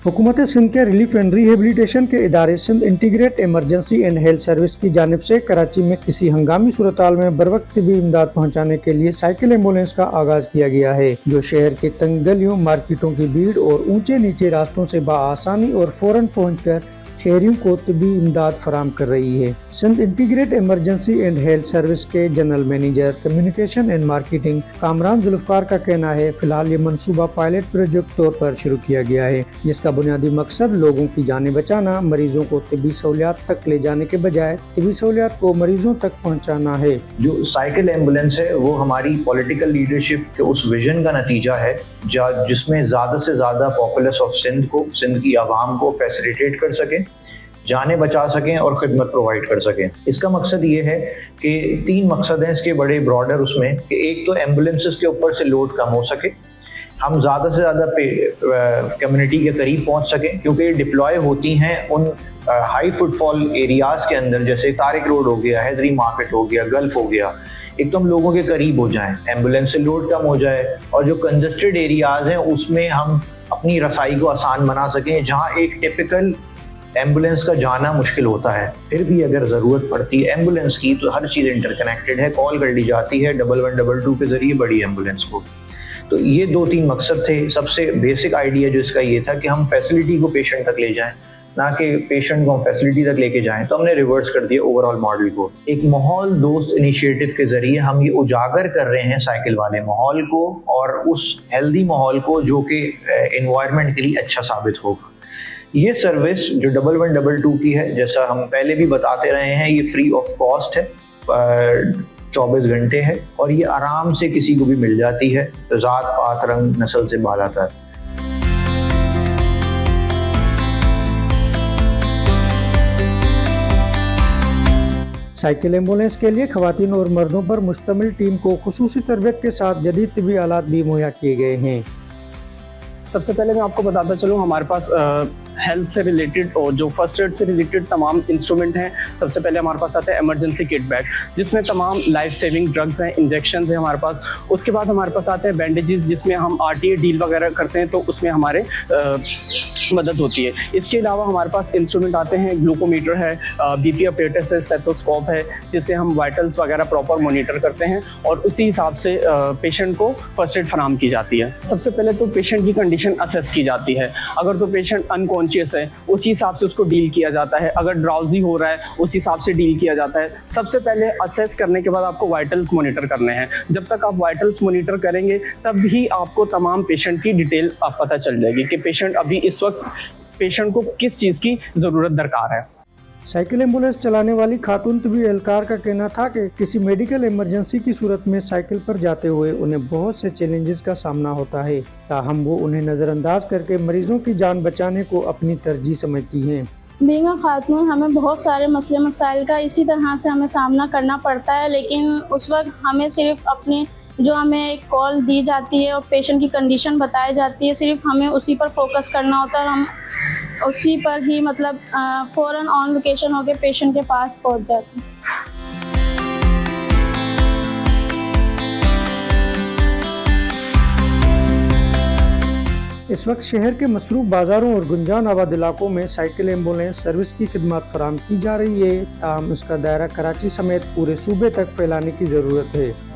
हुकूमत सिंध के relief and rehabilitation के इदारे Sindh integrate emergency and health service की जानिब से कराची में किसी हंगामी सूरत में बरवक्त तबी इमदाद पहुँचाने के लिए साइकिल एम्बुलेंस का आगाज किया गया है, जो शहर के तंग गलियों, मार्केटों की भीड़ और ऊंचे नीचे रास्तों से बआसानी और फौरन पहुँचकर शहरियों को तबी इमदाद फराम कर रही है। Sindh integrate emergency and health service के general manager communication and marketing Kamran Zulfiqar का कहना है, फिलहाल ये मंसूबा पायलट प्रोजेक्ट तौर पर शुरू किया गया है, जिसका बुनियादी मकसद लोगों की जानें बचाना, मरीजों को तबी सहूलियात तक ले जाने के बजाय तबी सहूलियात को मरीजों तक पहुँचाना है। जो साइकिल एम्बुलेंस है वो हमारी पॉलिटिकल लीडरशिप के उस विजन का नतीजा है जिसमें ज़्यादा से ज़्यादा पॉपुलेस ऑफ सिंध को, सिंध की आवाम को फैसिलिटेट कर सकें, जाने बचा सकें और खिदमत प्रोवाइड कर सकें। इसका मकसद ये है कि 3 मकसद हैं इसके बड़े ब्रॉडर उसमें कि एक तो एम्बुलेंसेस के ऊपर से लोड कम हो सके, हम ज़्यादा से ज़्यादा कम्युनिटी के करीब पहुंच सकें, क्योंकि ये डिप्लॉय होती हैं उन हाई फुटफॉल एरियाज़ के अंदर, जैसे तारिक रोड हो गया, हैदरी मार्केट हो गया, गल्फ हो गया। एक तो हम लोगों के करीब हो जाएं, एम्बुलेंस से लोड कम हो जाए, और जो कंजस्टेड एरियाज़ हैं उसमें हम अपनी रसाई को आसान बना सकें, जहाँ एक टिपिकल एम्बुलेंस का जाना मुश्किल होता है। फिर भी अगर ज़रूरत पड़ती है एम्बुलेंस की तो हर चीज़ इंटरकनेक्टेड है, कॉल कर ली जाती है 1122 के ज़रिए बड़ी एम्बुलेंस को। तो ये 2-3 मकसद थे। सबसे बेसिक आइडिया जो इसका ये था कि हम फैसिलिटी को पेशेंट तक ले जाएं, ना कि पेशेंट को हम फैसिलिटी तक लेके जाएं। तो हमने रिवर्स कर दिया ओवरऑल मॉडल को। एक माहौल दोस्त इनिशिएटिव के ज़रिए हम ये उजागर कर रहे हैं साइकिल वाले माहौल को और उस हेल्दी माहौल को जो कि एनवायरनमेंट के लिए अच्छा साबित होगा। ये सर्विस जो 1122 की है, जैसा हम पहले भी बताते रहे हैं, ये फ्री ऑफ कॉस्ट है, 24 घंटे है, और ये आराम से किसी को भी मिल जाती है, ज़ात पात रंग नस्ल से बालातर। साइकिल एम्बुलेंस के लिए खवातीन और मर्दों पर मुश्तमिल टीम को खुसूसी तरबियत के साथ जदीद तबी आलात भी मुहैया किए गए हैं। सबसे पहले मैं आपको बताता चलूँ, हमारे पास हेल्थ से रिलेटेड और जो फर्स्ट एड से रिलेटेड तमाम इंस्ट्रूमेंट हैं। सबसे पहले हमारे पास आता है इमरजेंसी किट बैग, जिसमें तमाम लाइफ सेविंग ड्रग्स हैं, इंजेक्शंस हैं हमारे पास। उसके बाद हमारे पास आते हैं बैंडेजेस, जिसमें हम RTA डील वगैरह करते हैं तो उसमें हमारे मदद होती है। इसके अलावा हमारे पास इंस्ट्रूमेंट आते हैं, ग्लूकोमीटर है, BP अपरेटस है, स्टेथोस्कोप है, जिससे हम वाइटल्स वगैरह प्रॉपर मॉनिटर करते हैं और उसी हिसाब से पेशेंट को फर्स्ट एड फराहम की जाती है। सबसे पहले तो पेशेंट की कंडीशन असेस की जाती है। अगर तो पेशेंट अनकॉन्शियस है उसी हिसाब से उसको डील किया जाता है, अगर ड्राउजी हो रहा है उस हिसाब से डील किया जाता है। सबसे पहले असेस करने के बाद आपको वाइटल्स मॉनिटर करने हैं। जब तक आप वाइटल्स मॉनिटर करेंगे तब ही आपको तमाम पेशेंट की डिटेल पता चल जाएगी कि पेशेंट अभी इस वक्त पेशेंट को किस चीज़ की ज़रूरत दरकार है। साइकिल एम्बुलेंस चलाने वाली खातून तबी एहलकार का कहना था कि किसी मेडिकल इमरजेंसी की सूरत में साइकिल पर जाते हुए उन्हें बहुत से चैलेंजेस का सामना होता है, ताहम वो उन्हें नज़रअंदाज करके मरीजों की जान बचाने को अपनी तरजीह समझती हैं। बीइंग अ खातून हमें बहुत सारे मसले मसाइल का इसी तरह से हमें सामना करना पड़ता है, लेकिन उस वक्त हमें सिर्फ अपनी जो हमें एक कॉल दी जाती है और पेशेंट की कंडीशन बताई जाती है, सिर्फ हमें उसी पर फोकस करना होता है। हम उसी पर ही मतलब फ़ौरन ऑन लोकेशन होकर पेशेंट के पास पहुंच जाते हैं। इस वक्त शहर के मसरूफ बाज़ारों और गुंजान आबाद इलाकों में साइकिल एम्बुलेंस सर्विस की खिदमत फराहम की जा रही है, ताहम उसका दायरा कराची समेत पूरे सूबे तक फैलाने की ज़रूरत है।